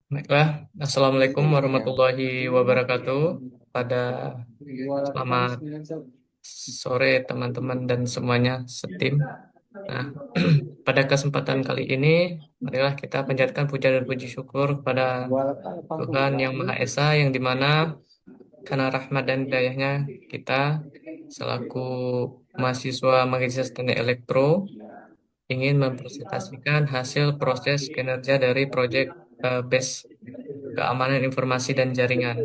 Baiklah, Assalamualaikum warahmatullahi wabarakatuh. Pada selamat sore teman-teman dan semuanya setim. Nah, pada kesempatan kali ini, marilah kita panjatkan puja dan puji syukur kepada Tuhan Yang Maha Esa, yang dimana karena rahmat dan hidayahnya kita selaku mahasiswa Magister Teknik Elektro ingin mempresentasikan hasil proses kinerja dari proyek BES keamanan informasi dan jaringan.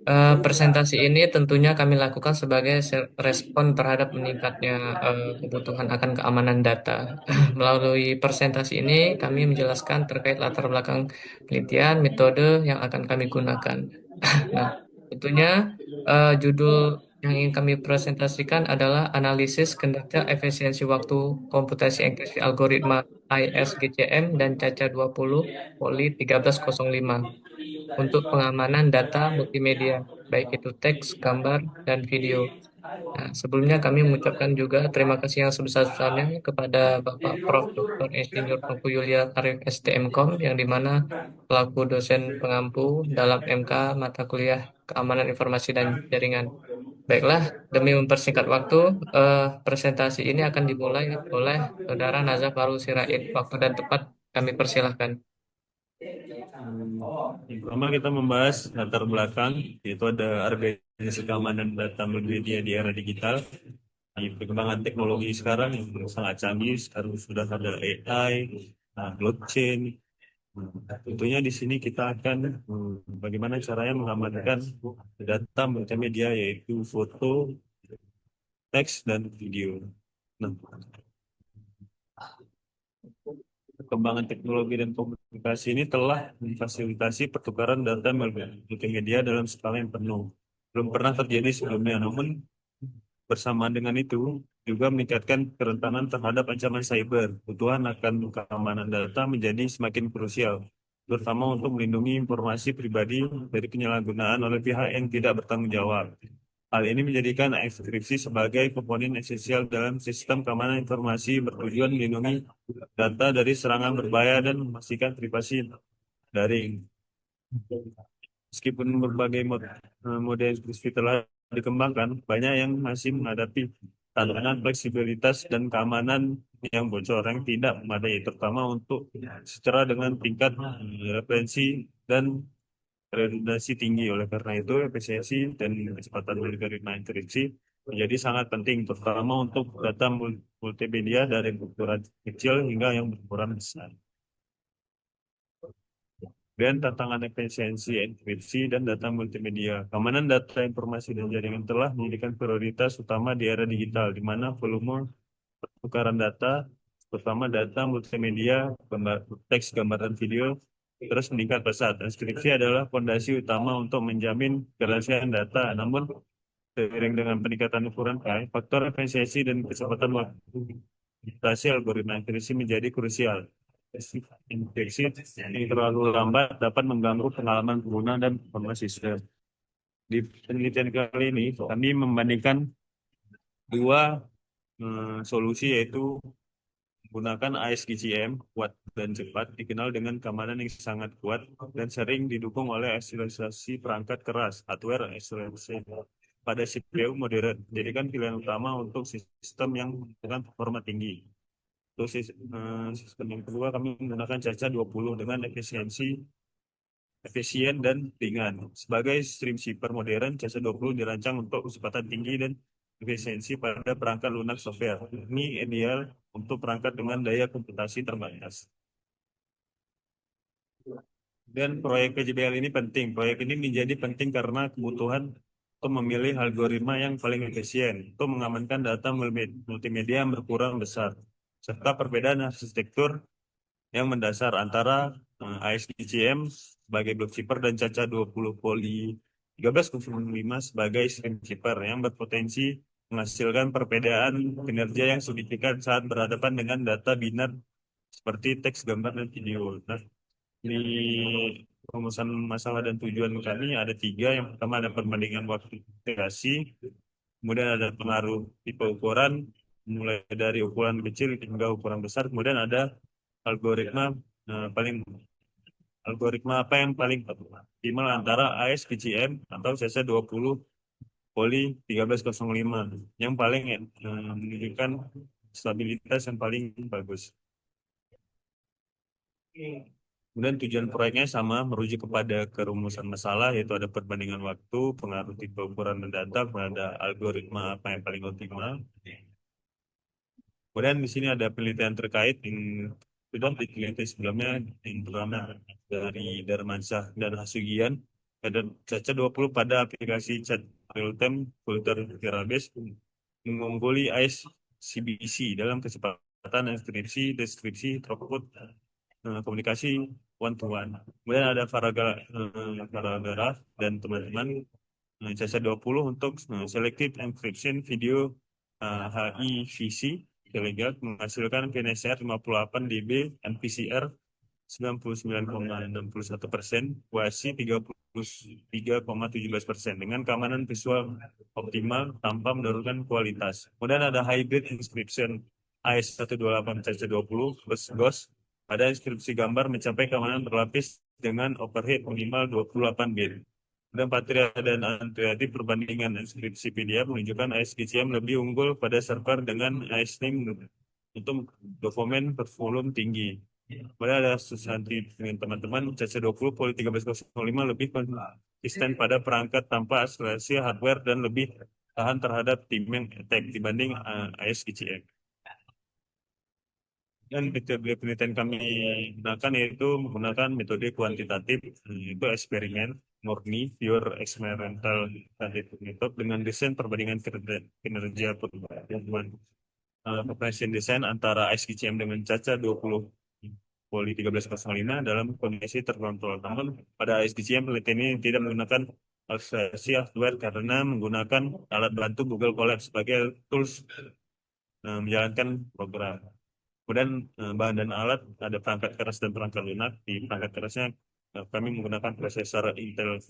Nah, presentasi ini tentunya kami lakukan sebagai respon terhadap meningkatnya kebutuhan akan keamanan data. Melalui presentasi ini, kami menjelaskan terkait latar belakang penelitian, metode yang akan kami gunakan. Nah, tentunya judul yang ingin kami presentasikan adalah analisis kinerja efisiensi waktu komputasi enkripsi algoritma ISGCM dan Caca 20 Poli 1305 untuk pengamanan data multimedia, baik itu teks, gambar, dan video. Nah, sebelumnya kami mengucapkan juga terima kasih yang sebesar-besarnya kepada Bapak Prof. Dr. Insinyur Tengku Yulia Arif STMKOM, yang dimana pelaku dosen pengampu dalam MK mata kuliah Keamanan Informasi dan Jaringan. Baiklah, demi mempersingkat waktu, presentasi ini akan dimulai oleh Saudara Nazaf Farul Sirait. Waktu dan tempat kami persilahkan. Yang pertama kita membahas latar belakang, yaitu ada organisasi keamanan data multimedia di era digital. Di perkembangan teknologi sekarang yang sangat canggih, sekarang sudah ada AI, blockchain. Tentunya di sini kita akan bagaimana caranya mengamankan data multimedia, yaitu foto, teks, dan video. Nah, perkembangan teknologi dan komunikasi ini telah memfasilitasi pertukaran data multimedia dalam skala yang penuh. Belum pernah terjadi sebelumnya, namun bersamaan dengan itu juga meningkatkan kerentanan terhadap ancaman cyber. Kebutuhan akan keamanan data menjadi semakin krusial, terutama untuk melindungi informasi pribadi dari penyalahgunaan oleh pihak yang tidak bertanggung jawab. Hal ini menjadikan enkripsi sebagai komponen esensial dalam sistem keamanan informasi, bertujuan melindungi data dari serangan berbahaya dan memastikan privasi daring. Meskipun berbagai model enkripsi telah dikembangkan, banyak yang masih menghadapi tantangan fleksibilitas dan keamanan yang bocor yang tidak memadai, terutama untuk secara dengan tingkat referensi dan redundansi tinggi. Oleh karena itu, efisiensi dan kecepatan algoritma enkripsi menjadi sangat penting, terutama untuk data multimedia dari ukuran kecil hingga yang berukuran besar. Dan tantangan efisiensi enkripsi dan data multimedia. Keamanan data informasi dan jaringan telah menjadikan prioritas utama di era digital, di mana volume pertukaran data, terutama data multimedia, teks, gambar, dan video, terus meningkat pesat. Enkripsi adalah fondasi utama untuk menjamin kerahasiaan data. Namun, seiring dengan peningkatan ukuran file, faktor efisiensi dan kecepatan waktu implementasi algoritma enkripsi menjadi krusial. Injeksi yang terlalu lambat dapat mengganggu pengalaman pengguna dan performa sistem. Di penelitian kali ini, kami membandingkan dua solusi, yaitu menggunakan ASGCM kuat dan cepat, dikenal dengan keamanan yang sangat kuat dan sering didukung oleh akselerasi perangkat keras, hardware akselerasi pada CPU modern. Jadi kan pilihan utama untuk sistem yang membutuhkan performa tinggi. Untuk sistem yang kedua, kami menggunakan Caca 20 dengan efisien dan ringan. Sebagai stream shipper modern, Caca 20 dirancang untuk kecepatan tinggi dan efisiensi pada perangkat lunak software. Ini ideal untuk perangkat dengan daya komputasi terbatas. Dan proyek PJBL ini penting. Proyek ini menjadi penting karena kebutuhan untuk memilih algoritma yang paling efisien untuk mengamankan data multimedia yang berkurang besar, serta perbedaan arsitektur yang mendasar antara ASGCM sebagai block chipper dan Caca 20 Poly 1305 sebagai stream chipper yang berpotensi menghasilkan perbedaan kinerja yang signifikan saat berhadapan dengan data binar seperti teks, gambar, dan video. Nah, di rumusan masalah dan tujuan kami ada tiga. Yang pertama ada perbandingan waktu integrasi, kemudian ada pengaruh tipe ukuran, mulai dari ukuran kecil hingga ukuran besar, kemudian ada algoritma paling algoritma apa yang paling optimal antara ASPCM atau CC20 poli 1305 yang paling menunjukkan stabilitas yang paling bagus. Kemudian tujuan proyeknya sama, merujuk kepada kerumusan masalah, yaitu ada perbandingan waktu, pengaruh tipe ukuran dan data, pada algoritma apa yang paling optimal. Kemudian di sini ada penelitian terkait yang sudah diteliti sebelumnya, yang pertama dari Darmansyah dan Hasugian, ada Caca 20 pada aplikasi chat real-time filter database mengungguli AIS CBC dalam kecepatan inskripsi, deskripsi, throughput, komunikasi one to one. Kemudian ada paragraf dan teman-teman Caca 20 untuk selective encryption video HEVC delegat menghasilkan PNSR 58 dB dan PCR 99,61%, WASI 33,17% dengan keamanan visual optimal tanpa menurunkan kualitas. Kemudian ada hybrid inscription AS128CC20 plus GOS. Ada inskripsi gambar mencapai keamanan berlapis dengan overhead minimal 28 bit. Dan Patria dan Andreati perbandingan inskripsi PDF menunjukkan ASGCM lebih unggul pada server dengan ASNIM untuk dokumen bervolume tinggi. Kemudian ada Susanti dengan teman-teman, CC20 Poly 1305 lebih konsisten pada perangkat tanpa akselerasi hardware dan lebih tahan terhadap timing attack dibanding ASGCM. Dan metode penelitian kami gunakan yaitu menggunakan metode kuantitatif, yaitu eksperimen murni, pure experimental scientific method dengan desain perbandingan kinerja pertumbuhan population design antara SGCM dengan Caca 20 poli 1305 dalam kondisi terkontrol. Namun pada SGCM penelitian ini tidak menggunakan akselerasi hardware karena menggunakan alat bantu Google Colab sebagai tools menjalankan program. Kemudian bahan dan alat ada perangkat keras dan perangkat lunak. Di perangkat kerasnya kami menggunakan prosesor Intel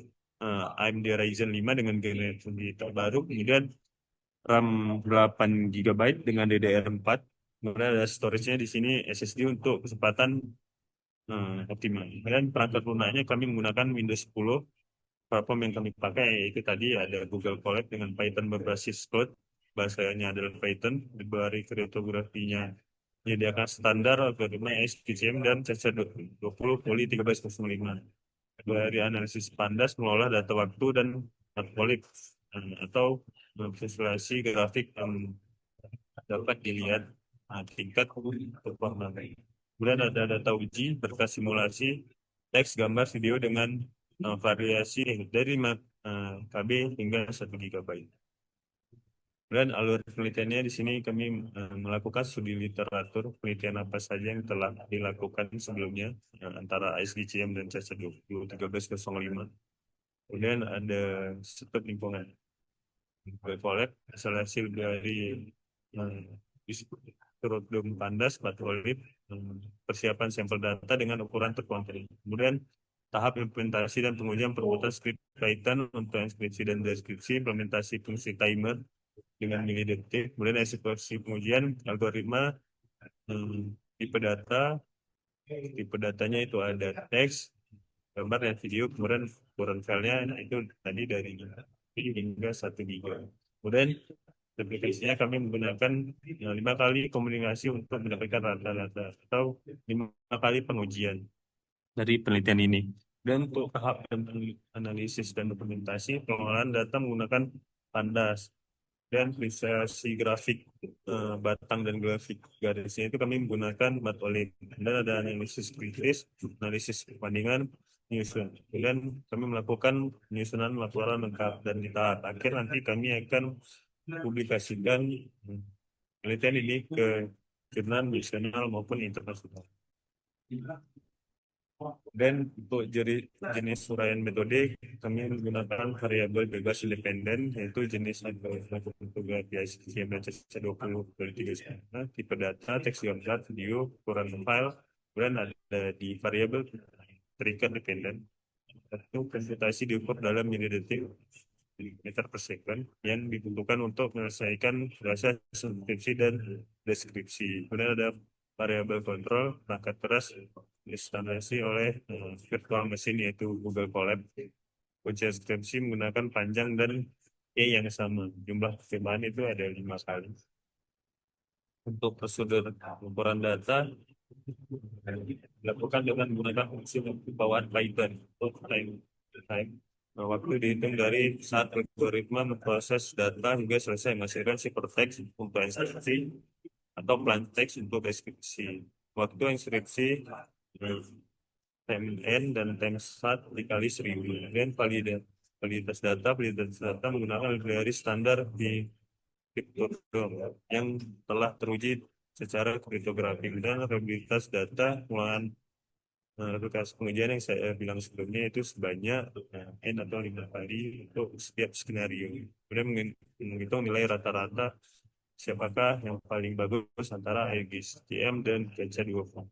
AMD Ryzen 5 dengan generasi terbaru. Kemudian RAM 8 GB dengan DDR4. Kemudian ada storage-nya di sini SSD untuk kecepatan optimal. Kemudian perangkat lunaknya kami menggunakan Windows 10. Platform yang kami pakai yaitu tadi ada Google Colab dengan Python berbasis code. Bahasanya adalah Python. Dari kriptografinya menyediakan standar algoritma SQCM dan CC20 poly 1305. Dari analisis pandas mengolah data waktu dan parabolic atau visualisasi grafik yang dapat dilihat tingkat performa. Kemudian ada data uji, berkas simulasi, teks, gambar, video dengan variasi dari 5 KB hingga 1 GB. Dan alur penelitiannya di sini kami melakukan studi literatur penelitian apa saja yang telah dilakukan sebelumnya antara ISDCM dan CC 1305. Kemudian ada studi lingkungan collect hasil hasil dari Rotterdam Pandas, Batu Olip, persiapan sampel data dengan ukuran terkontrol. Kemudian tahap implementasi dan pengujian perbuatan script Python untuk inskripsi dan deskripsi, implementasi fungsi timer dengan nilai detik, kemudian eksekusi pengujian algoritma, tipe data, tipe datanya itu ada teks, gambar dan video, kemudian ukuran filenya itu tadi dari hingga 1 GB. Kemudian aplikasinya kami menggunakan 5 kali komunikasi untuk mendapatkan rata-rata atau 5 kali pengujian dari penelitian ini. Dan untuk tahap analisis dan dokumentasi, pengolahan data menggunakan Pandas dan visualisasi grafik batang dan grafik garisnya itu kami menggunakan Matplotlib. Dan ada analisis kritis, analisis perbandingan, penyusunan. Dan kami melakukan penyusunan laporan lengkap dan di tahap akhir nanti kami akan publikasikan penelitian ini ke jurnal nasional maupun internasional. Dan untuk jenis uraian metode, kami menggunakan variabel bebas independen, yaitu jenis fotografi ICCM dan CC20 dari 3 tipe data, teks gambar, video, ukuran file, kemudian ada di variabel terikat dependen. Itu komputasi diukur dalam milidetik meter per second yang dibutuhkan untuk menyelesaikan proses inskripsi dan deskripsi. Kemudian ada variabel kontrol, perangkat keras, distandarisasi oleh virtual machine yaitu Google Colab. Ujian skripsi menggunakan panjang dan yang sama. Jumlah percobaan itu ada 5 kali. Untuk prosedur pengukuran data dilakukan dengan menggunakan fungsi bawaan Python untuk time. Nah, waktu dihitung dari saat algoritma memproses data hingga selesai menghasilkan ciphertext untuk instruksi atau plain text untuk deskripsi. Waktu inskripsi, eh, time n dan time start dikali 1000. Kemudian validitas data menggunakan library standar di Cryptodom yang telah teruji secara kriptografik, dan reliabilitas data menggunakan aplikasi pengujian yang saya bilang sebelumnya itu sebanyak n atau 5 kali untuk setiap skenario. Kemudian menghitung nilai rata-rata siapakah yang paling bagus antara AGSTM dan CC20.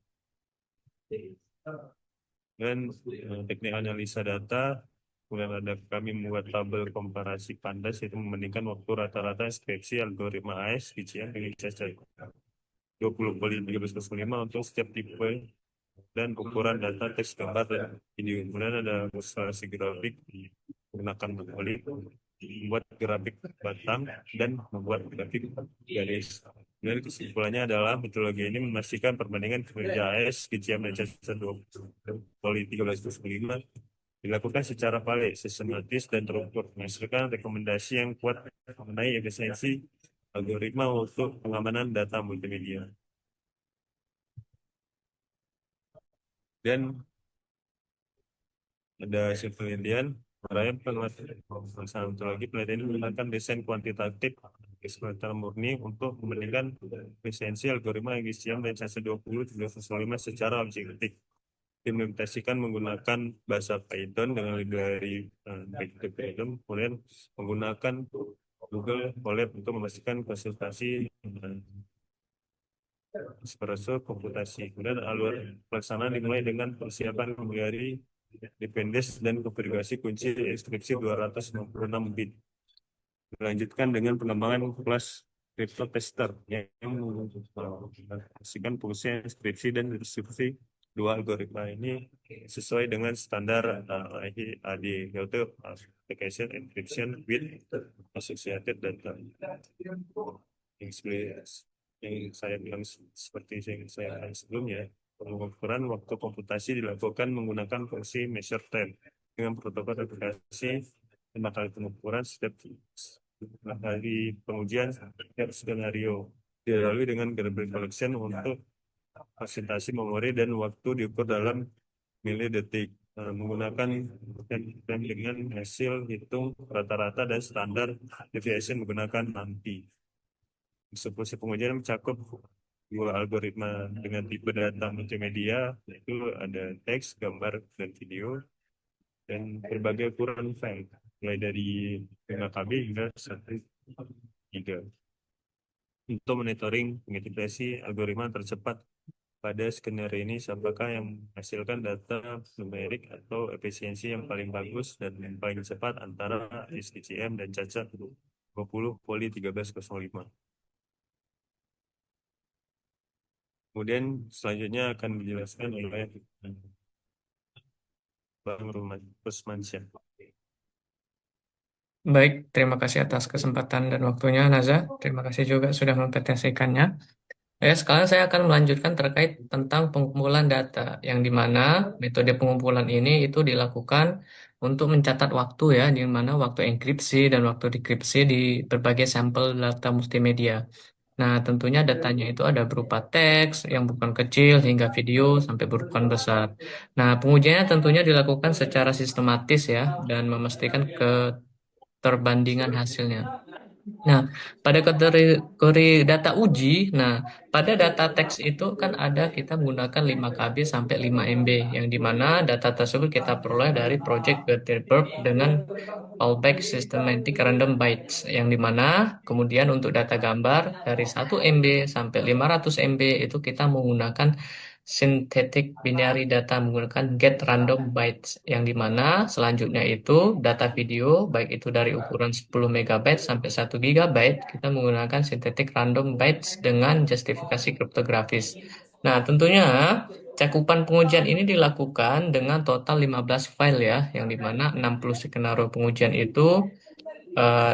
Dan teknik analisa data, kemudian ada kami membuat tabel komparasi pandas yaitu membandingkan waktu rata-rata skripsi algoritma AES GCM dengan CC 20 kali 13,5 untuk setiap tipe dan ukuran data teks, gambar, dan video. Kemudian ada ilustrasi grafik menggunakan monolith, membuat grafik batang, dan membuat grafik garis. Dan kesimpulannya adalah metodologi ini memastikan perbandingan kinerja AS, GCM, dan CSR 13,5 dilakukan secara valid, sistematis, dan terukur, menghasilkan rekomendasi yang kuat mengenai efisiensi algoritma untuk pengamanan data multimedia. Dan ada hasil penelitian, Raya lagi penelitian ini menggunakan desain kuantitatif eksperimental murni untuk membandingkan efisiensi algoritma GCM dan CC20 305 secara objektif. Diimplementasikan menggunakan bahasa Python dengan library Python, kemudian menggunakan Google Colab untuk memastikan konsultasi espresso komputasi. Kemudian alur pelaksanaan dimulai dengan persiapan library dependensi dan konfigurasi kunci inskripsi 266 bit. Dilanjutkan dengan pengembangan kelas crypto tester yang menggunakan fungsi inskripsi dan deskripsi dua algoritma ini sesuai dengan standar AD, yaitu Application Encryption with Associated Data. Yang saya bilang seperti yang saya bilang sebelumnya, pengukuran waktu komputasi dilakukan menggunakan fungsi measure time dengan protokol aplikasi 5 kali pengukuran setiap 5 kali pengujian setiap skenario, dilalui dengan garbage collection untuk presentasi memori dan waktu diukur dalam milidetik. Menggunakan dan dengan hasil hitung rata-rata dan standar deviation menggunakan nanti. Eksekusi pengujian mencakup dua algoritma dengan tipe data multimedia, yaitu ada teks, gambar, dan video, dan berbagai ukuran file, mulai dari 5 KB hingga 1 GB. Untuk monitoring pengintegrasi algoritma tercepat pada skenario ini, apakah yang menghasilkan data numerik atau efisiensi yang paling bagus dan yang paling cepat antara SCCM dan cacat 20 poli 1305. Kemudian selanjutnya akan dijelaskan oleh Bang Rusmansyah. Baik, terima kasih atas kesempatan dan waktunya, Naza. Terima kasih juga sudah mempresentasikannya. Ya, sekarang saya akan melanjutkan terkait tentang pengumpulan data, yang di mana metode pengumpulan ini itu dilakukan untuk mencatat waktu ya, di mana waktu enkripsi dan waktu dekripsi di berbagai sampel data multimedia. Nah, tentunya datanya itu ada berupa teks yang bukan kecil hingga video sampai berukuran besar. Nah, pengujiannya tentunya dilakukan secara sistematis ya, dan memastikan keterbandingan hasilnya. Nah, pada kategori data uji, nah, pada data teks itu kan ada kita menggunakan 5 KB sampai 5 MB, yang dimana data tersebut kita peroleh dari Project Gutenberg dengan fallback systematic random bytes, yang dimana kemudian untuk data gambar dari 1 MB sampai 500 MB itu kita menggunakan synthetic binary data menggunakan get random bytes, yang dimana selanjutnya itu data video baik itu dari ukuran 10 megabyte sampai 1 GB kita menggunakan synthetic random bytes dengan justifikasi kriptografis. Nah, tentunya cakupan pengujian ini dilakukan dengan total 15 file ya, yang dimana 60 skenario pengujian itu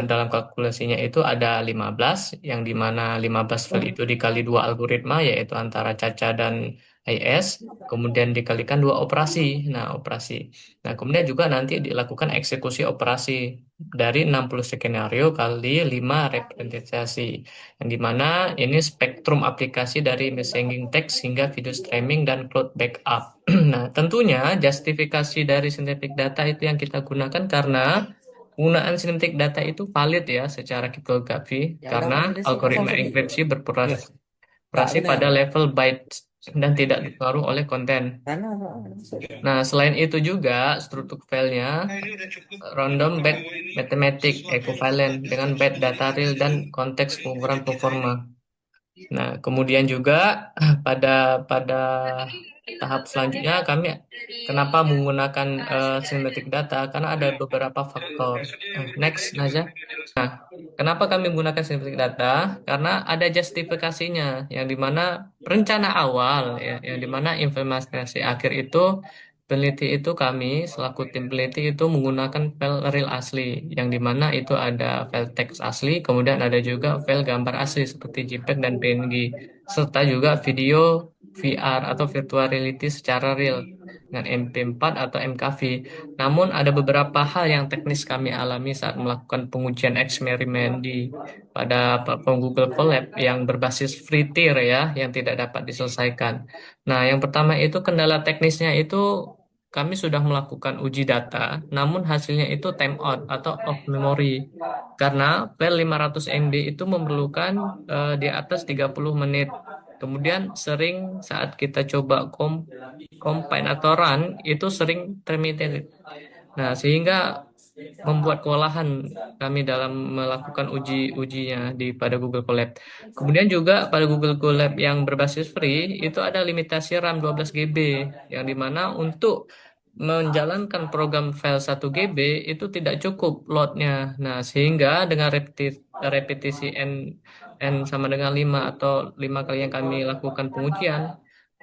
dalam kalkulasinya itu ada 15, yang dimana 15 file itu dikali dua algoritma, yaitu antara Caca dan IS, kemudian dikalikan dua operasi. Nah, operasi. Nah, kemudian juga nanti dilakukan eksekusi operasi dari 60 skenario kali 5 representasi, yang dimana ini spektrum aplikasi dari messaging text hingga video streaming dan cloud backup. Nah, tentunya justifikasi dari synthetic data itu yang kita gunakan karena penggunaan sintetik data itu valid ya secara kriptografi Yang karena dapat sudah sih pasang algoritma sedih. enkripsi Ya, Tak beroperasi benar. pada level bytes dan tidak dipengaruhi oleh konten. Karena Nah, selain itu juga struktur filenya random byte mathematic equivalent dengan byte data real dan konteks pengukuran performa. Nah, kemudian juga pada pada tahap selanjutnya kami kenapa menggunakan synthetic data? Karena ada beberapa faktor. Next, Naza. Kenapa kami menggunakan synthetic data? Karena ada justifikasinya, yang dimana rencana awal, ya, yang dimana implementasi akhir itu peneliti itu kami selaku tim peneliti itu menggunakan file real asli, yang dimana itu ada file teks asli, kemudian ada juga file gambar asli seperti JPEG dan PNG, serta juga video VR atau virtual reality secara real dengan MP4 atau MKV. Namun ada beberapa hal yang teknis kami alami saat melakukan pengujian eksperimen pada platform Google Colab yang berbasis free tier ya, yang tidak dapat diselesaikan. Nah, yang pertama itu kendala teknisnya itu kami sudah melakukan uji data, namun hasilnya itu time out atau off memory. Karena file 500 MB itu memerlukan di atas 30 menit. Kemudian sering saat kita coba combine atau run itu sering terminate. Nah, sehingga membuat kewalahan kami dalam melakukan ujinya pada Google Colab. Kemudian juga pada Google Colab yang berbasis free itu ada limitasi RAM 12 GB, yang dimana untuk menjalankan program file 1 GB itu tidak cukup loadnya. Nah, sehingga dengan repetisi n sama dengan 5 atau 5 kali yang kami lakukan pengujian,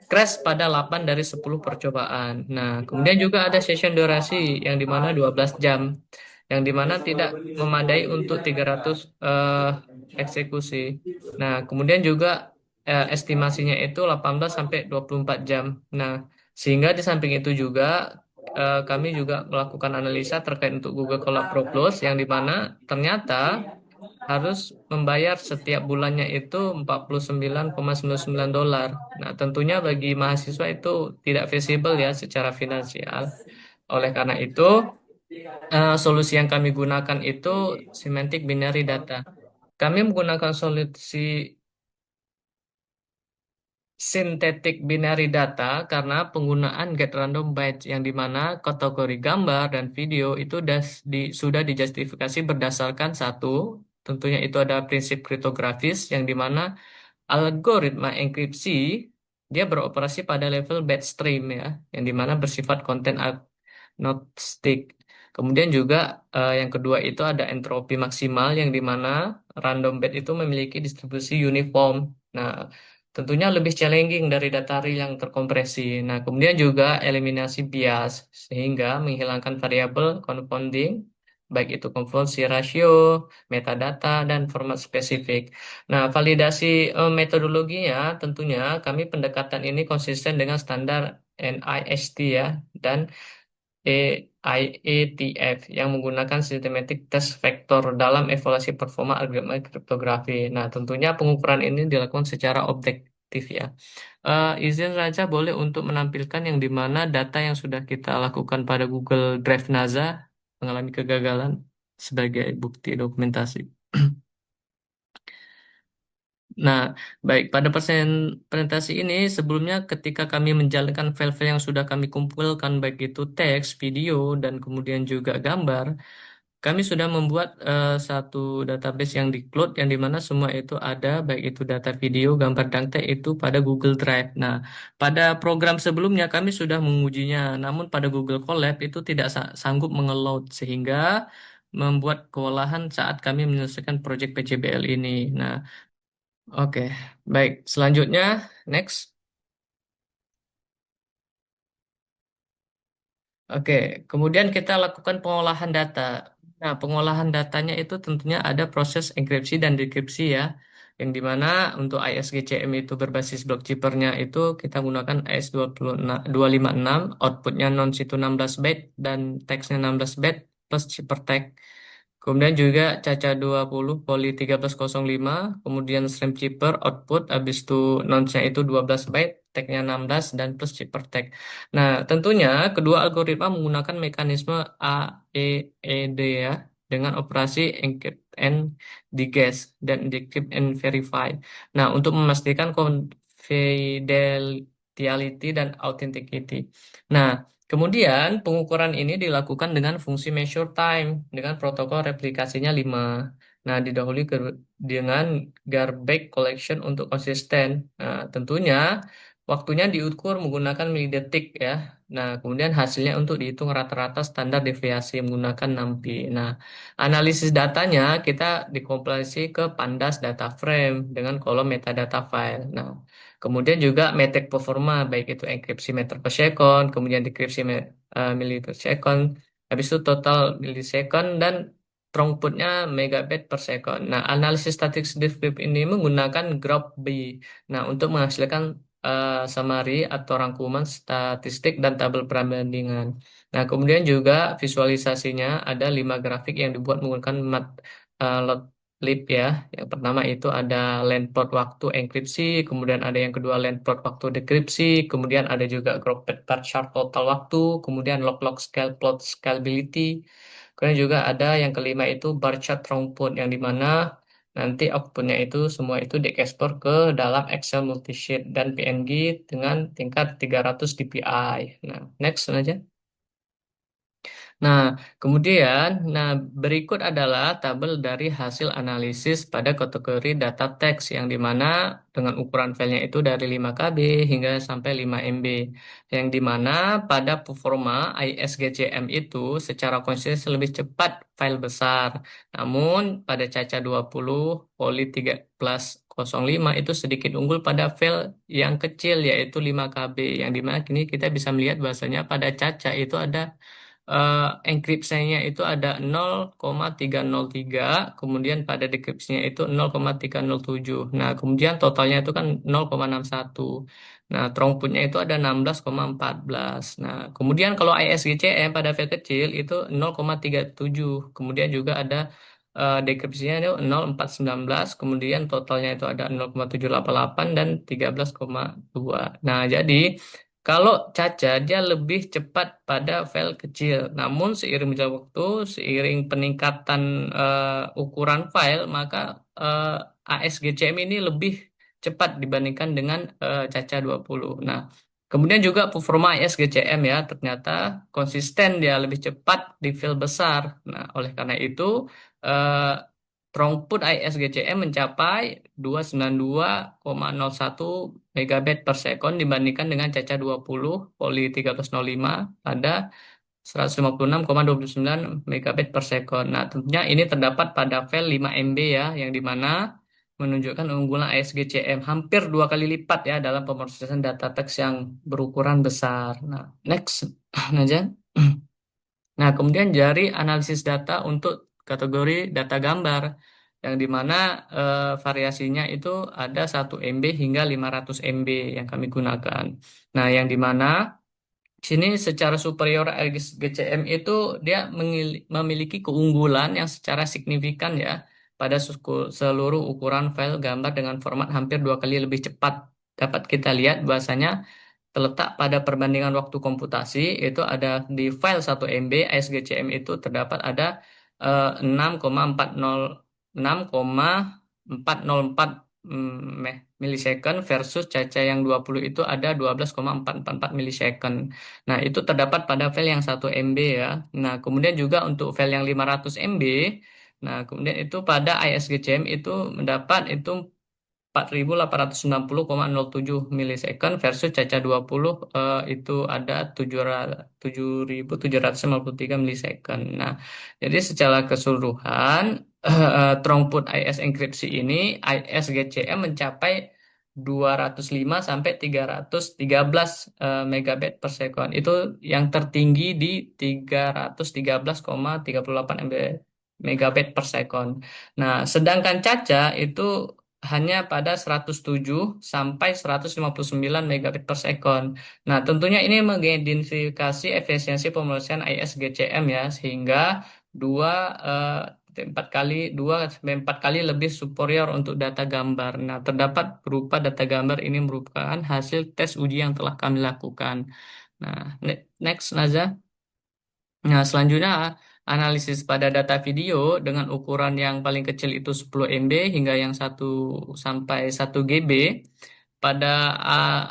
crash pada 8 dari 10 percobaan. Nah, kemudian juga ada session durasi yang dimana 12 jam, yang dimana tidak memadai untuk 300 eksekusi. Nah, kemudian juga estimasinya itu 18 sampai 24 jam. Nah, sehingga di samping itu juga kami juga melakukan analisa terkait untuk Google Colab Pro Plus, yang dimana ternyata harus membayar setiap bulannya itu 49,99 dolar. Nah, tentunya bagi mahasiswa itu tidak visible ya secara finansial. Oleh karena itu, solusi yang kami gunakan itu semantic binary data. Kami menggunakan solusi Synthetic binary data karena penggunaan get random bytes, yang dimana kategori gambar dan video itu sudah dijustifikasi berdasarkan satu, tentunya itu ada prinsip kriptografis, yang dimana algoritma enkripsi dia beroperasi pada level byte stream ya, yang dimana bersifat konten agnostik. Kemudian juga yang kedua itu ada entropi maksimal, yang dimana random byte itu memiliki distribusi uniform. Nah, tentunya lebih challenging dari data real yang terkompresi. Nah, kemudian juga eliminasi bias sehingga menghilangkan variabel confounding, baik itu convolusi ratio, metadata, dan format spesifik. Nah, validasi metodologinya tentunya kami pendekatan ini konsisten dengan standar NIST ya, dan IETF yang menggunakan systematic test vector dalam evaluasi performa algoritma kriptografi. Nah, tentunya pengukuran ini dilakukan secara objektif ya. Izin saja boleh untuk menampilkan yang di mana data yang sudah kita lakukan pada Google Drive NASA mengalami kegagalan sebagai bukti dokumentasi. Nah, baik, pada presentasi ini sebelumnya ketika kami menjalankan file-file yang sudah kami kumpulkan, baik itu teks, video, dan kemudian juga gambar, kami sudah membuat satu database yang di cloud, yang dimana semua itu ada, baik itu data video, gambar, dan teks itu pada Google Drive. Nah, pada program sebelumnya kami sudah mengujinya, namun pada Google Colab itu tidak sanggup mengeload, sehingga membuat kewalahan saat kami menyelesaikan proyek PCBL ini. Nah, oke, baik. Selanjutnya, next. Oke, kemudian kita lakukan pengolahan data. Nah, pengolahan datanya itu tentunya ada proses enkripsi dan dekripsi ya, yang dimana untuk ISGCM itu berbasis block chippernya itu kita gunakan IS256, outputnya non situ 16 byte dan teksnya 16 byte plus chipper tag. Kemudian juga Caca 20 Poly 1305, kemudian Shrimp Chipper output, habis itu nonce-nya itu 12 byte, tag-nya 16, dan plus chipper tag. Nah, tentunya kedua algoritma menggunakan mekanisme AEED ya, dengan operasi encrypt and deguess dan decrypt and verify. Nah, untuk memastikan confidentiality dan authenticity. Nah, kemudian pengukuran ini dilakukan dengan fungsi measure time dengan protokol replikasinya 5. Nah, didahului dengan garbage collection untuk konsisten. Nah, tentunya waktunya diukur menggunakan milidetik ya. Nah, kemudian hasilnya untuk dihitung rata-rata standar deviasi menggunakan NumPy. Nah, analisis datanya kita dikompilasi ke Pandas data frame dengan kolom metadata file. Nah, kemudian juga metric performa, baik itu enkripsi meter per second, kemudian dekripsi mili per second, habis itu total milisecond, dan throughputnya megabit per second. Nah, analisis static descript ini menggunakan graph-B. Nah, untuk menghasilkan summary atau rangkuman statistik dan tabel perbandingan. Nah, kemudian juga visualisasinya ada 5 grafik yang dibuat menggunakan Matplotlib ya. Yang pertama itu ada line plot waktu enkripsi, kemudian ada yang kedua line plot waktu dekripsi, kemudian ada juga grouped bar chart total waktu, kemudian log-log scale plot scalability, kemudian juga ada yang kelima itu bar chart throughput yang dimana nanti outputnya itu semua itu diekspor ke dalam Excel multisheet dan PNG dengan tingkat 300 dpi. Nah, next aja. Nah, kemudian, berikut adalah tabel dari hasil analisis pada kategori data teks yang dimana dengan ukuran filenya itu dari 5 KB hingga sampai 5 MB. Yang dimana pada performa ISGCM itu secara konsisten lebih cepat file besar. Namun pada Caca 20 Poly 1305 itu sedikit unggul pada file yang kecil yaitu 5 KB. Yang dimana kini kita bisa melihat bahwasanya pada Caca itu ada enkripsinya itu ada 0,303, kemudian pada dekripsinya itu 0,307. Nah, kemudian totalnya itu kan 0,61. Nah, throughputnya itu ada 16,14. Nah, kemudian kalau ISGCM pada file kecil itu 0,37. Kemudian juga ada dekripsinya itu 0,419, kemudian totalnya itu ada 0,788 dan 13,2. Nah, jadi kalau Caca dia lebih cepat pada file kecil, namun seiring berjalan waktu, seiring peningkatan ukuran file, maka ASGCM ini lebih cepat dibandingkan dengan Caca 20. Nah, kemudian juga performa ASGCM ya, ternyata konsisten dia lebih cepat di file besar. Nah, oleh karena itu eh, throughput ISGCM mencapai 292,01 megabit per second dibandingkan dengan Caca 20 Poly 1305 pada 156,29 megabit per second. Nah, tentunya ini terdapat pada file 5 MB ya, yang dimana menunjukkan keunggulan ISGCM hampir 2 kali lipat ya dalam pemrosesan data teks yang berukuran besar. Nah, next aja. Nah, kemudian dari analisis data untuk kategori data gambar, yang dimana variasinya itu ada 1 MB hingga 500 MB yang kami gunakan. Nah, yang dimana sini secara superior GCM itu dia memiliki keunggulan yang secara signifikan ya pada seluruh ukuran file gambar dengan format hampir 2 kali lebih cepat. Dapat kita lihat bahwasanya terletak pada perbandingan waktu komputasi itu ada di file 1 MB ASGCM itu terdapat ada 6,406 6,404 milisecond versus Caca yang 20 itu ada 12,444 milisecond. Nah, itu terdapat pada file yang 1 MB ya. Nah, kemudian juga untuk file yang 500 MB, nah kemudian itu pada ISGCM itu mendapat itu 4890,07 milisecond versus Caca 20 itu ada 7753 milisecond. Nah, jadi secara keseluruhan throughput IS enkripsi ini ISGCM mencapai 205 sampai 313 megabit per second. Itu yang tertinggi di 313,38 megabit per second. Nah, sedangkan Caca itu hanya pada 107 sampai 159 megabit per second. Nah, tentunya ini mengidentifikasi efisiensi pemrosesan ISGCM ya, sehingga dua empat kali dua sampai empat kali lebih superior untuk data gambar. Nah, terdapat berupa data gambar ini merupakan hasil tes uji yang telah kami lakukan. Nah, next Naza. Nah, selanjutnya analisis pada data video dengan ukuran yang paling kecil itu 10 MB hingga yang 1 sampai 1 GB. Pada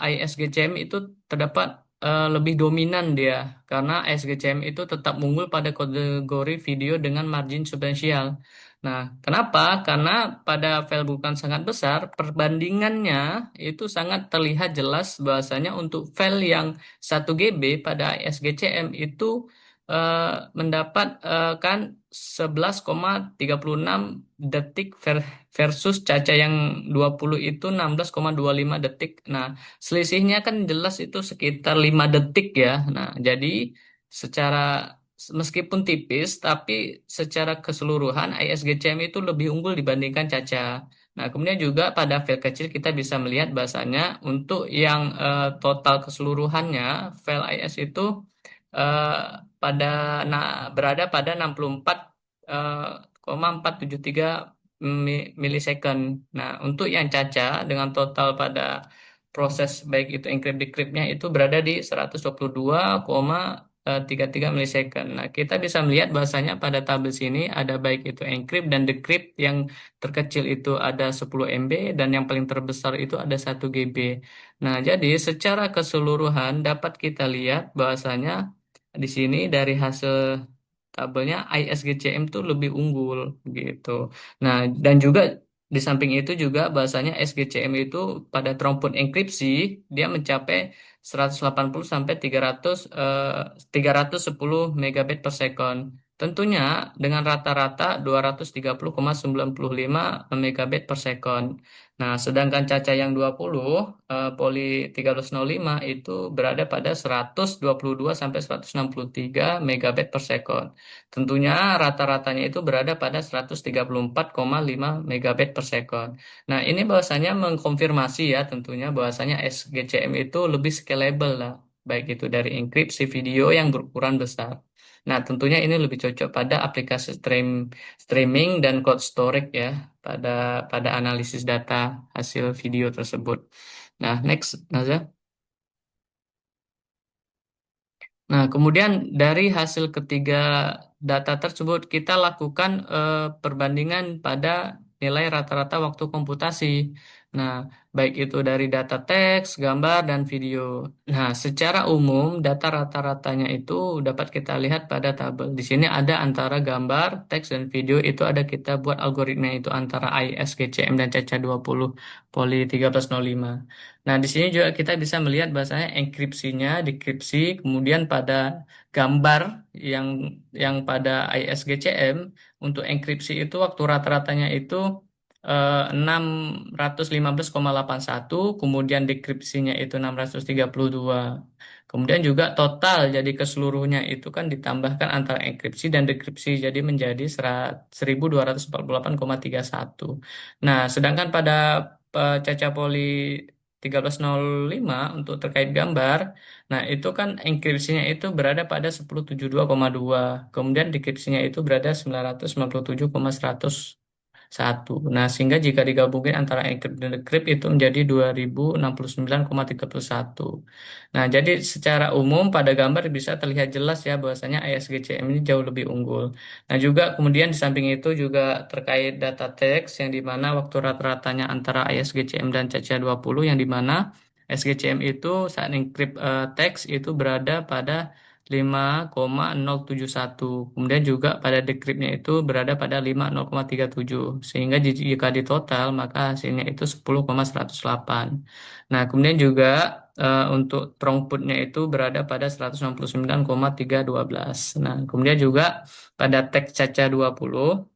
ISGCM itu terdapat lebih dominan dia karena ISGCM itu tetap unggul pada kategori video dengan margin substansial. Nah, kenapa? Karena pada file bukan sangat besar, perbandingannya itu sangat terlihat jelas bahwasanya untuk file yang 1 GB pada ISGCM itu eh, mendapat kan 11,36 detik versus Caca yang 20 itu 16,25 detik. Nah, selisihnya kan jelas itu sekitar 5 detik ya. Nah, jadi secara meskipun tipis tapi secara keseluruhan ISGCM itu lebih unggul dibandingkan Caca. Nah, kemudian juga pada file kecil kita bisa melihat bahasanya untuk yang total keseluruhannya file IS itu eh, pada berada pada 64 473 milisecond. Nah, untuk yang Caca dengan total pada proses baik itu encrypt decryptnya itu berada di 122,33 milisecond. Nah, kita bisa melihat bahasanya pada tabel sini ada baik itu encrypt dan decrypt yang terkecil itu ada 10 MB dan yang paling terbesar itu ada 1 GB. Nah, jadi secara keseluruhan dapat kita lihat bahasanya di sini dari hasil tabelnya ISGCM tuh lebih unggul gitu. Nah, dan juga di samping itu juga bahasanya SGCM itu pada throughput enkripsi dia mencapai 180 sampai 310 megabit per second. Tentunya dengan rata-rata 230,95 megabit per second. Nah, sedangkan Caca yang 20 poli 1305 itu berada pada 122 sampai 163 megabit per second. Tentunya rata-ratanya itu berada pada 134,5 megabit per second. Nah, ini bahwasanya mengkonfirmasi ya tentunya bahwasanya SGCM itu lebih scalable lah, baik itu dari enkripsi video yang berukuran besar. Nah, tentunya ini lebih cocok pada aplikasi streaming dan cloud storage ya pada pada analisis data hasil video tersebut. Nah, next, Naza. Nah, kemudian dari hasil ketiga data tersebut, kita lakukan perbandingan pada nilai rata-rata waktu komputasi. Nah, baik itu dari data teks, gambar, dan video. Nah, secara umum, data rata-ratanya itu dapat kita lihat pada tabel. Di sini ada antara gambar, teks, dan video itu ada kita buat algoritma itu antara ISGCM dan CACA 20 Poly 1305. Nah, di sini juga kita bisa melihat bahasanya enkripsinya, dekripsi, kemudian pada gambar yang pada ISGCM untuk enkripsi itu waktu rata-ratanya itu 615,81, kemudian dekripsinya itu 632. Kemudian juga total jadi keseluruhnya itu kan ditambahkan antara enkripsi dan dekripsi jadi menjadi 1248,31. Nah, sedangkan pada Caca Poli 1305 untuk terkait gambar, nah itu kan enkripsinya itu berada pada 1072,2, kemudian dekripsinya itu berada 997,101. Nah, sehingga jika digabungin antara encrypt dan decrypt itu menjadi 2069,31. Nah, jadi secara umum pada gambar bisa terlihat jelas ya bahwasanya ISGCM ini jauh lebih unggul. Nah, juga kemudian di samping itu juga terkait data teks yang di mana waktu rata-ratanya antara ISGCM dan CC20 yang di mana SGCM itu saat encrypt teks itu berada pada 5,071. Kemudian juga pada decryptnya itu berada pada 50,37. Sehingga jika ditotal maka hasilnya itu 10,108. Nah, kemudian juga untuk throughputnya itu berada pada 169,312. Nah, kemudian juga pada teks Caca 20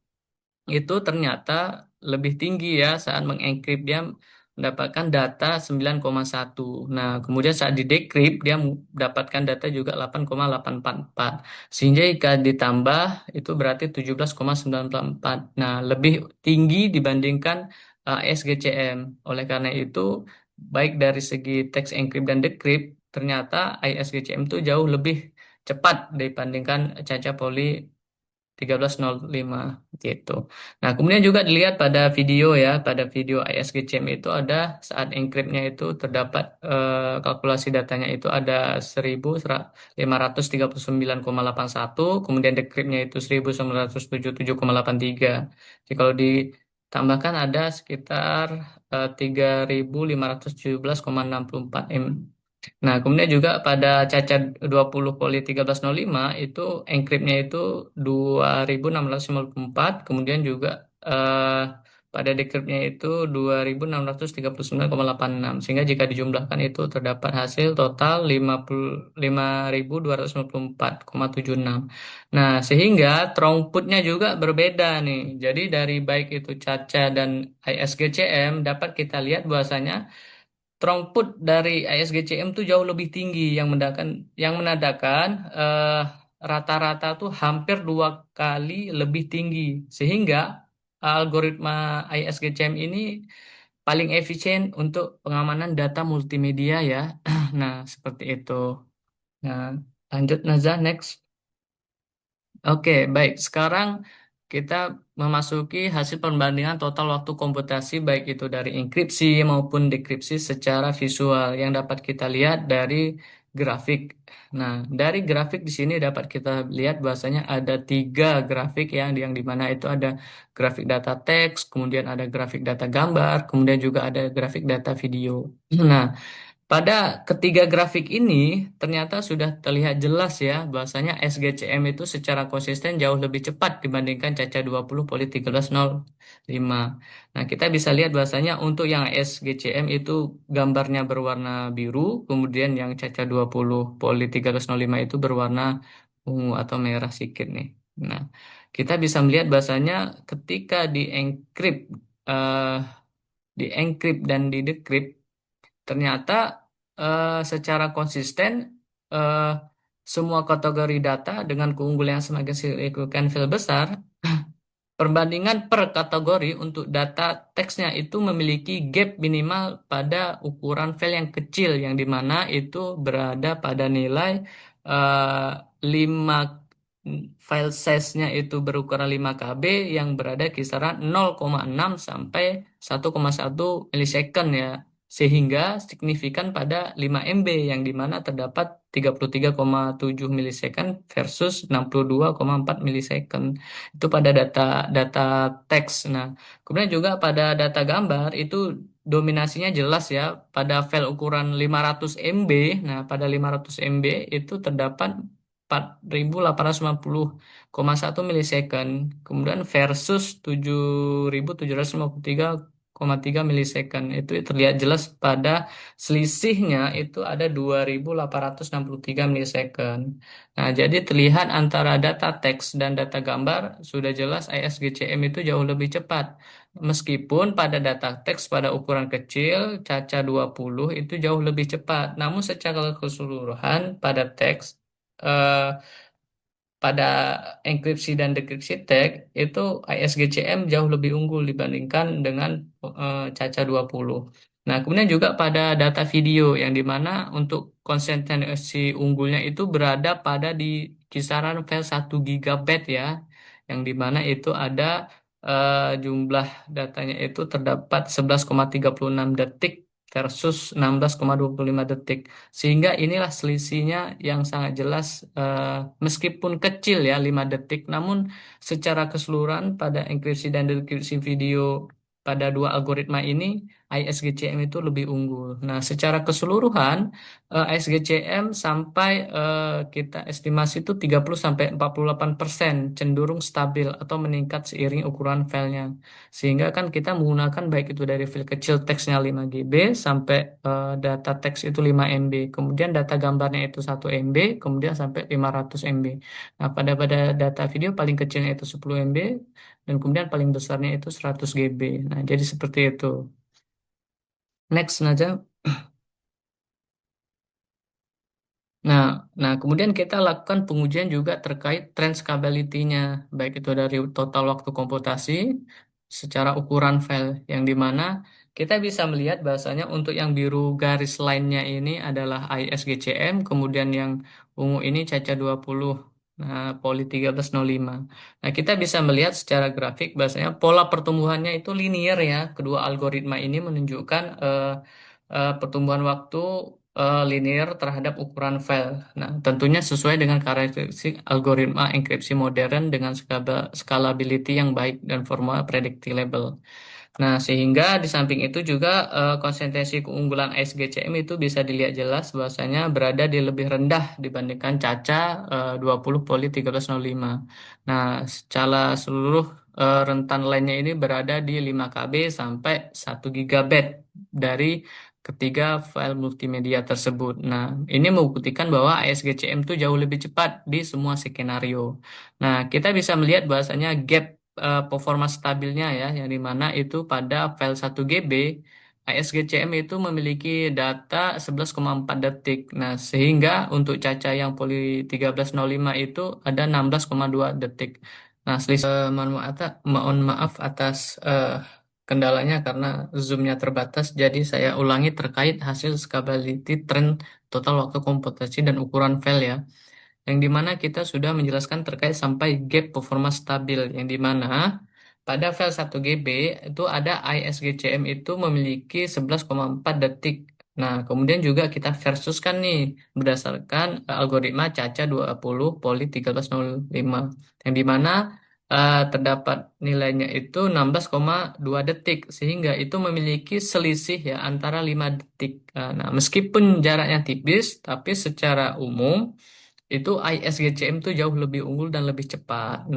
itu ternyata lebih tinggi ya saat mengencrypt dia mendapatkan data 9,1. Nah, kemudian saat di decrypt dia mendapatkan data juga 8,844. Sehingga jika ditambah itu berarti 17,944. Nah, lebih tinggi dibandingkan ISGCM. Oleh karena itu, baik dari segi text encrypt dan decrypt, ternyata ISGCM itu jauh lebih cepat dibandingkan Caca Poli 1305 gitu. Nah, kemudian juga dilihat pada video ya, pada video ISGCM itu ada saat encryptnya itu terdapat kalkulasi datanya itu ada 1539,81, kemudian decryptnya itu 1977,83. Jadi kalau ditambahkan ada sekitar 3517,64 Nah, kemudian juga pada cacat 20 poli 1305 itu encryptnya itu 2654, kemudian juga eh, pada decryptnya itu 2639,86. Sehingga jika dijumlahkan itu terdapat hasil total 55.254,76. Nah, sehingga throughputnya juga berbeda nih. Jadi dari baik itu Caca dan ISGCM dapat kita lihat bahwasanya throughput dari ISGCM tuh jauh lebih tinggi yang menandakan rata-rata tuh hampir 2 kali lebih tinggi sehingga algoritma ISGCM ini paling efisien untuk pengamanan data multimedia ya. Nah, seperti itu. Nah, lanjut Nazar next. Oke, baik. Sekarang kita memasuki hasil perbandingan total waktu komputasi baik itu dari enkripsi maupun dekripsi secara visual yang dapat kita lihat dari grafik. Nah, dari grafik di sini dapat kita lihat bahwasanya ada 3 grafik yang di mana itu ada grafik data teks, kemudian ada grafik data gambar, kemudian juga ada grafik data video. Nah, pada ketiga grafik ini ternyata sudah terlihat jelas ya bahwasanya SGCM itu secara konsisten jauh lebih cepat dibandingkan Caca 20 Poli 1305. Nah, kita bisa lihat bahwasanya untuk yang SGCM itu gambarnya berwarna biru, kemudian yang Caca 20 Poli 1305 itu berwarna ungu atau merah sedikit nih. Nah, kita bisa melihat bahwasanya ketika eh, di-encrypt dan di-decrypt ternyata secara konsisten eh, semua kategori data dengan keunggulan yang semakin signifikan file besar, perbandingan per kategori untuk data teksnya itu memiliki gap minimal pada ukuran file yang kecil yang dimana itu berada pada nilai eh, 5 file size-nya itu berukuran 5 KB yang berada kisaran 0,6 sampai 1,1 milisecond ya. Sehingga signifikan pada 5 MB yang dimana terdapat 33,7 milisecond versus 62,4 milisecond itu pada data data teks. Nah, kemudian juga pada data gambar itu dominasinya jelas ya pada file ukuran 500 MB. Nah, pada 500 MB itu terdapat 4.850,1 milisecond. Kemudian versus 7.753,3 milisecond. Itu terlihat jelas pada selisihnya itu ada 2.863 milisecond. Nah, jadi terlihat antara data teks dan data gambar sudah jelas ISGCM itu jauh lebih cepat. Meskipun pada data teks pada ukuran kecil, Caca 20 itu jauh lebih cepat. Namun secara keseluruhan pada teks eh, pada enkripsi dan dekripsi tag itu ISGCM jauh lebih unggul dibandingkan dengan Caca 20. Nah, kemudian juga pada data video yang dimana untuk konsentrasi unggulnya itu berada pada di kisaran file 1 GB ya, yang dimana itu ada jumlah datanya itu terdapat 11,36 detik versus 16,25 detik. Sehingga inilah selisihnya yang sangat jelas meskipun kecil ya 5 detik namun secara keseluruhan pada enkripsi dan dekripsi video pada dua algoritma ini ISGCM itu lebih unggul. Nah, secara keseluruhan ISGCM sampai kita estimasi itu 30 sampai 48% cenderung stabil atau meningkat seiring ukuran filenya. Sehingga kan kita menggunakan baik itu dari file kecil teksnya 5 GB sampai data teks itu 5 MB. Kemudian data gambarnya itu 1 MB, kemudian sampai 500 MB. Nah, pada data video paling kecilnya itu 10 MB dan kemudian paling besarnya itu 100 GB. Nah, jadi seperti itu. Next aja. Nah, kemudian kita lakukan pengujian juga terkait transcapability-nya, baik itu dari total waktu komputasi secara ukuran file, yang dimana kita bisa melihat bahasanya untuk yang biru garis line-nya ini adalah ISGCM, kemudian yang ungu ini Caca 20, nah, Poli 1305. Nah, kita bisa melihat secara grafik bahasanya pola pertumbuhannya itu linear ya. Kedua algoritma ini menunjukkan pertumbuhan waktu linear terhadap ukuran file. Nah, tentunya sesuai dengan karakteristik algoritma enkripsi modern dengan scalability yang baik dan formula predictable. Nah, sehingga di samping itu juga konsentrasi keunggulan SGCM itu bisa dilihat jelas bahwasanya berada di lebih rendah dibandingkan Caca 20 Poli 1305. Nah, secara seluruh rentan lainnya ini berada di 5 KB sampai 1 GB dari ketiga file multimedia tersebut. Nah, ini membuktikan bahwa ASGCM itu jauh lebih cepat di semua skenario. Nah, kita bisa melihat bahwasanya gap performa stabilnya ya, yang dimana itu pada file 1 GB ISGCM itu memiliki data 11,4 detik. Nah, sehingga untuk Caca yang poli 1305 itu ada 16,2 detik. Nah, selisih mohon maaf atas kendalanya karena zoomnya terbatas. Jadi saya ulangi terkait hasil scalability trend total waktu komputasi dan ukuran file ya, yang dimana kita sudah menjelaskan terkait sampai gap performa stabil, yang dimana pada file 1 GB itu ada ISGCM itu memiliki 11,4 detik. Nah, kemudian juga kita versuskan nih berdasarkan algoritma Caca 20 Poli 1305, yang dimana terdapat nilainya itu 16,2 detik, sehingga itu memiliki selisih ya antara 5 detik. Nah, meskipun jaraknya tipis, tapi secara umum itu ISGCM itu jauh lebih unggul dan lebih cepat.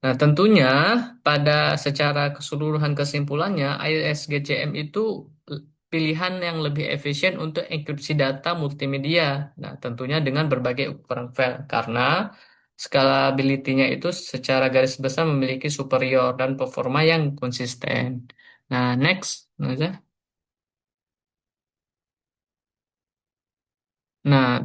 Tentunya pada secara keseluruhan kesimpulannya ISGCM itu pilihan yang lebih efisien untuk enkripsi data multimedia. Nah, tentunya dengan berbagai ukuran file karena scalability-nya itu secara garis besar memiliki superior dan performa yang konsisten. Nah, next. Nah,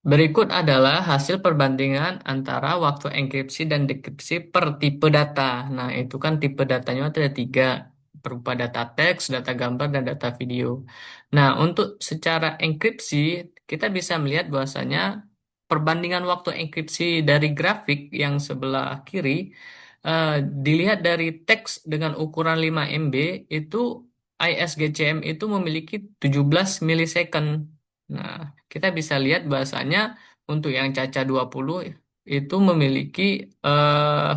berikut adalah hasil perbandingan antara waktu enkripsi dan dekripsi per tipe data. Nah, itu kan tipe datanya ada 3, berupa data teks, data gambar, dan data video. Nah, untuk secara enkripsi, kita bisa melihat bahwasanya perbandingan waktu enkripsi dari grafik yang sebelah kiri, eh, dilihat dari teks dengan ukuran 5 MB, itu ISGCM itu memiliki 17 milisecond. Nah, kita bisa lihat bahasanya untuk yang Caca 20 itu memiliki eh,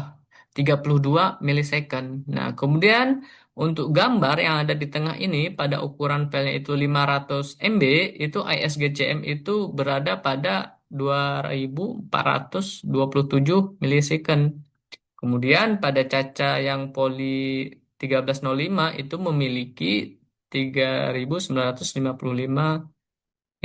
32 milisecond. Nah, kemudian untuk gambar yang ada di tengah ini pada ukuran filenya itu 500 MB, itu ISGCM itu berada pada 2427 milisecond. Kemudian pada Caca yang poli 1305 itu memiliki 3955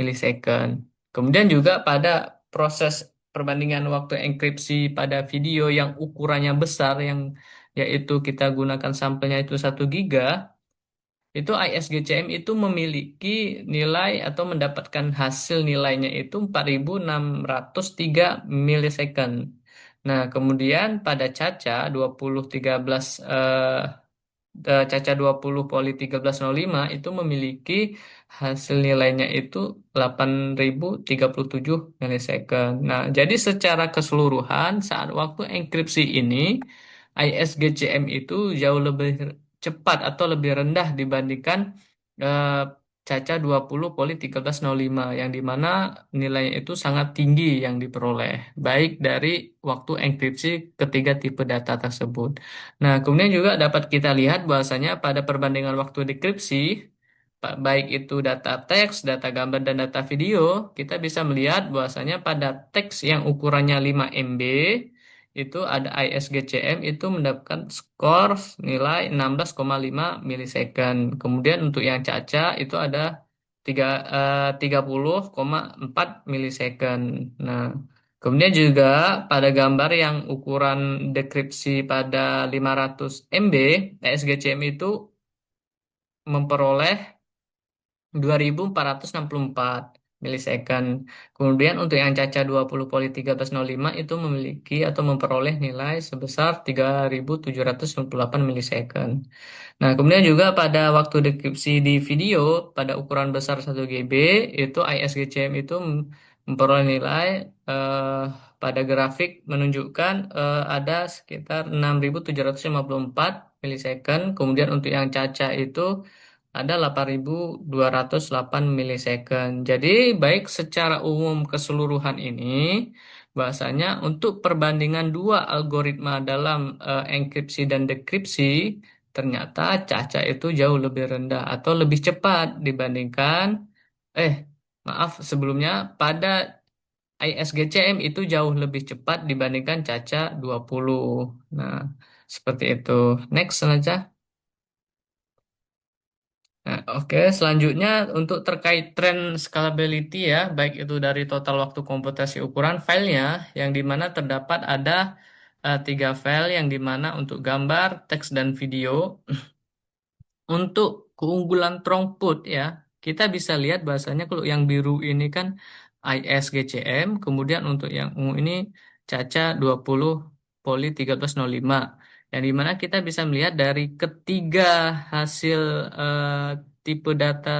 milisecond. Kemudian juga pada proses perbandingan waktu enkripsi pada video yang ukurannya besar, yang yaitu kita gunakan sampelnya itu 1 GB, itu ISGCM itu memiliki nilai atau mendapatkan hasil nilainya itu 4603 milisecond. Nah, kemudian pada Caca 2013 Caca 20 Poli 1305 itu memiliki hasil nilainya itu 8037 milisecond. Nah, jadi secara keseluruhan saat waktu enkripsi ini ISGCM itu jauh lebih cepat atau lebih rendah dibandingkan eh, Caca 20 Poli 1305, yang dimana nilainya itu sangat tinggi yang diperoleh baik dari waktu enkripsi ketiga tipe data tersebut. Nah, kemudian juga dapat kita lihat bahwasanya pada perbandingan waktu dekripsi, baik itu data teks, data gambar, dan data video, kita bisa melihat bahwasanya pada teks yang ukurannya 5 MB, itu ada ISGCM itu mendapatkan skor nilai 16,5 milisecond. Kemudian untuk yang Caca itu ada 30,4 milisecond. Nah, kemudian juga pada gambar yang ukuran dekripsi pada 500 MB, SGCM itu memperoleh 2464 milisecond. Kemudian untuk yang Caca 20 poly 1305 itu memiliki atau memperoleh nilai sebesar 3798 milisecond. Nah, kemudian juga pada waktu deskripsi di video pada ukuran besar 1 GB itu ISGCM itu memperoleh nilai eh, pada grafik menunjukkan ada sekitar 6754 milisecond. Kemudian untuk yang Caca itu ada 8208 milisecond. Jadi baik secara umum keseluruhan ini bahasanya untuk perbandingan dua algoritma dalam enkripsi dan dekripsi ternyata Caca itu jauh lebih rendah atau lebih cepat dibandingkan eh maaf sebelumnya pada ISGCM itu jauh lebih cepat dibandingkan Caca 20. Nah, seperti itu. Next saja. Nah, oke, selanjutnya untuk terkait tren scalability ya, baik itu dari total waktu komputasi ukuran filenya, yang dimana terdapat ada 3 file yang dimana untuk gambar, teks, dan video. Untuk keunggulan throughput ya, kita bisa lihat bahasanya kalau yang biru ini kan ISGCM, kemudian untuk yang ungu ini Caca 20 Poly 1305. Yang dimana kita bisa melihat dari ketiga hasil eh, tipe data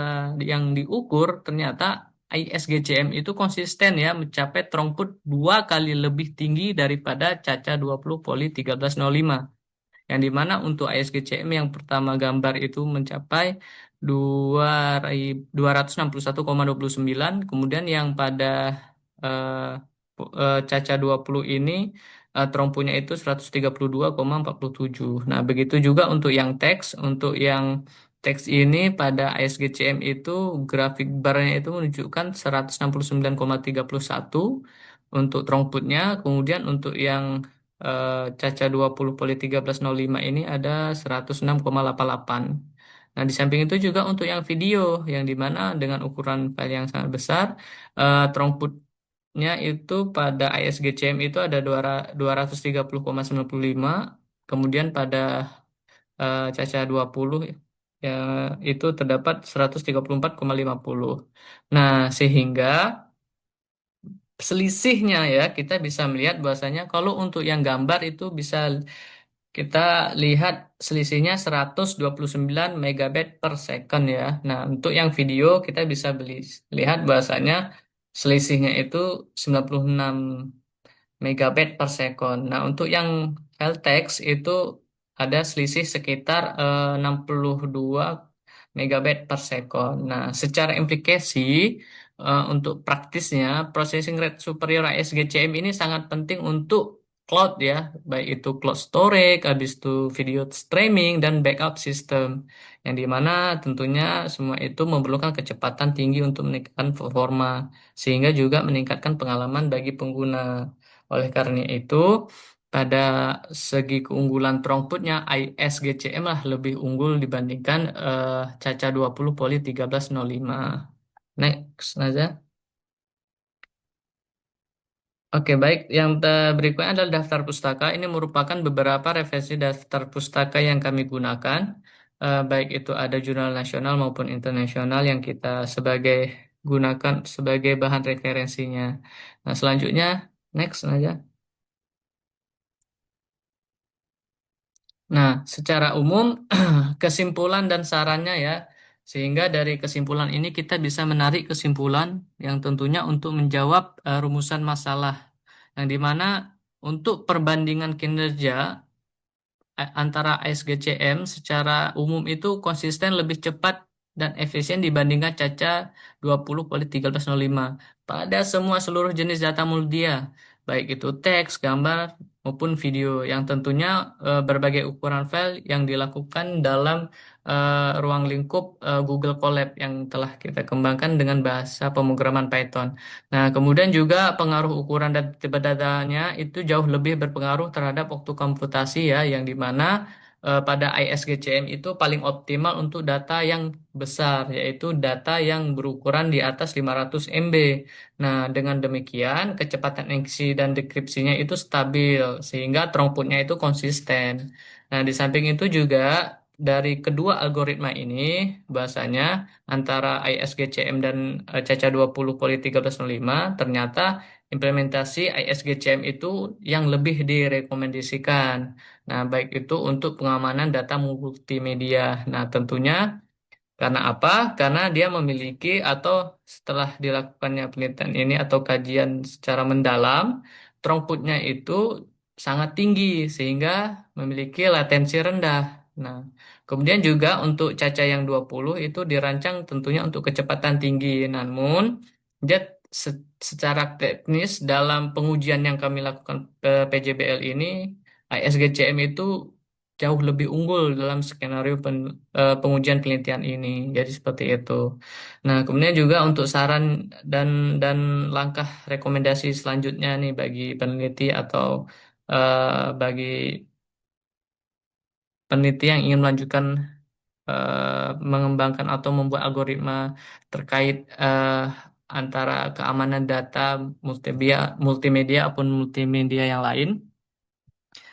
yang diukur, ternyata ISGCM itu konsisten ya mencapai throughput 2 kali lebih tinggi daripada Caca 20 Poly 1305 yang dimana untuk ISGCM yang pertama gambar itu mencapai 261,29, kemudian yang pada eh, Caca 20 ini trompunya itu 132,47. Nah, begitu juga untuk yang teks, untuk yang teks ini pada ISGCM itu grafik barnya itu menunjukkan 169,31 untuk throughputnya, kemudian untuk yang Caca 20 Poly 1305 ini ada 106,88. Nah, di samping itu juga untuk yang video, yang dimana dengan ukuran file yang sangat besar, throughputnya itu pada ISGCM itu ada 230,95, kemudian pada Caca 20 ya, itu terdapat 134,50. Nah, sehingga selisihnya ya kita bisa melihat bahwasanya kalau untuk yang gambar itu bisa kita lihat selisihnya 129 megabit per second ya. Nah, untuk yang video kita bisa lihat bahwasanya selisihnya itu 96 megabit per second. Nah, untuk yang file text itu ada selisih sekitar 62 megabit per second. Nah, secara implikasi untuk praktisnya processing rate superior ASGCM ini sangat penting untuk cloud ya, baik itu cloud storage, habis itu video streaming dan backup system. Yang dimana tentunya semua itu memerlukan kecepatan tinggi untuk meningkatkan performa sehingga juga meningkatkan pengalaman bagi pengguna. Oleh karena itu, pada segi keunggulan throughputnya, ISGCM lah lebih unggul dibandingkan Caca 20 Poly 1305. Next, Naza. Oke, baik. Yang berikutnya adalah daftar pustaka. Ini merupakan beberapa referensi daftar pustaka yang kami gunakan. Baik itu ada jurnal nasional maupun internasional yang kita sebagai gunakan sebagai bahan referensinya. Nah, selanjutnya, next aja. Nah, secara umum kesimpulan dan sarannya ya, sehingga dari kesimpulan ini kita bisa menarik kesimpulan yang tentunya untuk menjawab rumusan masalah, yang dimana untuk perbandingan kinerja antara ASGCM secara umum itu konsisten lebih cepat dan efisien dibandingkan Caca 20 Poly 1305 pada semua seluruh jenis data multimedia, baik itu teks, gambar, maupun video yang tentunya berbagai ukuran file yang dilakukan dalam ruang lingkup Google Colab yang telah kita kembangkan dengan bahasa pemrograman Python. Nah, kemudian juga pengaruh ukuran dan tipe datanya itu jauh lebih berpengaruh terhadap waktu komputasi ya, yang dimana pada ISGCM itu paling optimal untuk data yang besar, yaitu data yang berukuran di atas 500 MB. Nah, dengan demikian kecepatan enkripsi dan dekripsinya itu stabil, sehingga throughputnya itu konsisten. Nah, di samping itu juga dari kedua algoritma ini, bahasanya antara ISGCM dan Caca 20 Poly 1305, ternyata implementasi ISGCM itu yang lebih direkomendasikan. Nah, baik itu untuk pengamanan data multimedia. Nah, tentunya karena apa? Karena dia memiliki atau setelah dilakukannya penelitian ini atau kajian secara mendalam, throughputnya itu sangat tinggi sehingga memiliki latensi rendah. Nah, kemudian juga untuk Caca yang 20 itu dirancang tentunya untuk kecepatan tinggi. Namun, dia secara teknis dalam pengujian yang kami lakukan ke PJBL ini, ISGCM itu jauh lebih unggul dalam skenario pengujian penelitian ini. Jadi seperti itu. Nah, kemudian juga untuk saran dan dan langkah rekomendasi selanjutnya nih bagi peneliti atau bagi peneliti yang ingin melanjutkan mengembangkan atau membuat algoritma terkait antara keamanan data multimedia ataupun multimedia yang lain.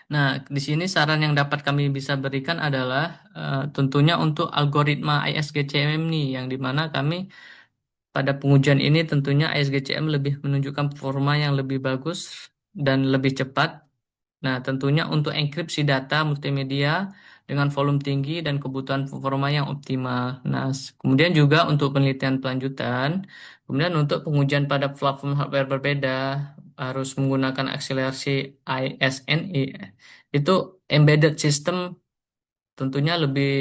Nah, di sini saran yang dapat kami bisa berikan adalah tentunya untuk algoritma ISGCM nih, yang dimana kami pada pengujian ini tentunya ISGCM lebih menunjukkan performa yang lebih bagus dan lebih cepat. Nah, tentunya untuk enkripsi data multimedia dengan volume tinggi dan kebutuhan performa yang optimal. Nah, kemudian juga untuk penelitian pelanjutan, kemudian untuk pengujian pada platform hardware berbeda harus menggunakan akselerasi ISNI. Itu embedded system tentunya lebih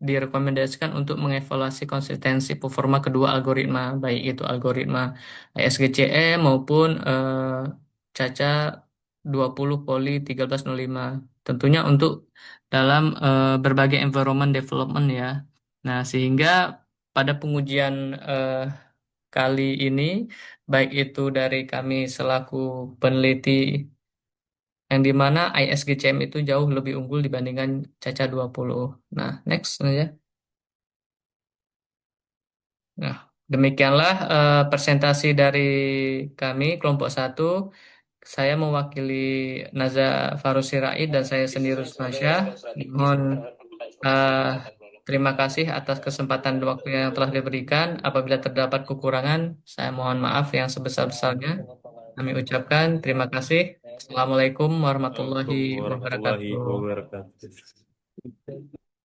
direkomendasikan untuk mengevaluasi konsistensi performa kedua algoritma, baik itu algoritma ISGCE maupun CACA 20 Poly 1305. Tentunya untuk dalam berbagai environment development ya. Nah, sehingga pada pengujian kali ini, baik itu dari kami selaku peneliti yang dimana ISGCM itu jauh lebih unggul dibandingkan Caca 20. Nah, next aja. Nah, demikianlah presentasi dari kami kelompok satu. Saya mewakili Naza Farusi Raid dan saya sendiri Rusmasya. Mohon eh, terima kasih atas kesempatan dan waktu yang telah diberikan. Apabila terdapat kekurangan, saya mohon maaf yang sebesar-besarnya. Kami ucapkan terima kasih. Assalamualaikum warahmatullahi Assalamualaikum warahmatullahi wabarakatuh. wabarakatuh.